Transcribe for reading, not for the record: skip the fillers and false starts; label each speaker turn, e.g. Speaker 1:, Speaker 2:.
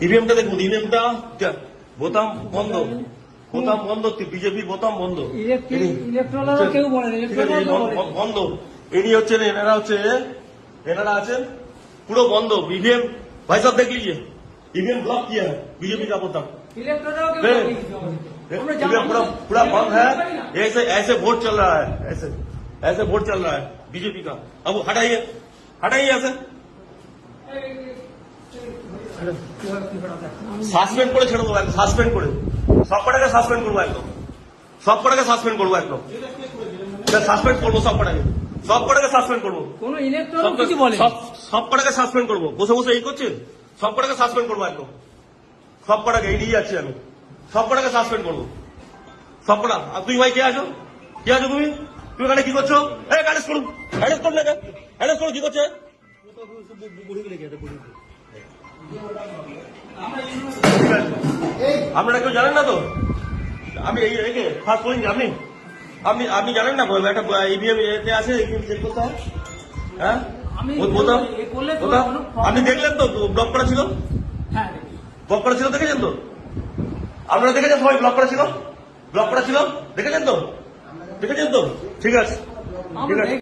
Speaker 1: ইভিএমটা দেখুন, ইভিএমটা বোতাম বন্ধ, বোতাম বন্ধ, বিজেপির বোতাম বন্ধ, বন্ধ। ইনি হচ্ছেন, এনারা আছেন পুরো বন্ধ ইভিএম। भाई साहब देख लीजिए, ईवीएम ब्लॉक किया है बीजेपी का बोतम, ईवीएम पूरा बंद है। ऐसे ऐसे वोट चल रहा है, ऐसे वोट चल रहा है बीजेपी का। अब हटाइए, हटाइए ऐसे। সাসপেন্ড করে ছেড়ে দেবো, একদম সাসপেন্ড করে, সব কটাকে সাসপেন্ড করবো, একদম সব কটাকে সাসপেন্ড করবো, একদম সাসপেন্ড করবো, সব কটাকে সাসপেন্ড করবো, সব কটাকে সাসপেন্ড করবো। বসে বসে এই করছে, সব কটাকে সাসপেন্ড করবো, একদম সব কটাকে এড়িয়ে যাচ্ছি আমি, সব কটাকে সাসপেন্ড করবো, সব কটা। আর তুই ভাই কে আছো, কে আছো তুমি? তুমি এখানে কি করছো? অ্যারেস্ট করুন, অ্যারেস্ট করুন, অ্যারেস্ট করুন। কি করছে? আপনারা কেউ জানেন না তো? আমি এই ফার্স্ট করিনি। আপনি জানেন না একটা ইভিএম এতে আছে, ইভিএম চেক করতে হয়। হ্যাঁ, আপনি দেখলেন তো ব্লক করা ছিল, ব্লক করা ছিল, দেখেছেন তো? আপনারা দেখেছেন সবাই? ব্লক করা ছিল, ব্লক করা ছিল, দেখেছেন তো? দেখেছেন তো? ঠিক আছে, ঠিক আছে।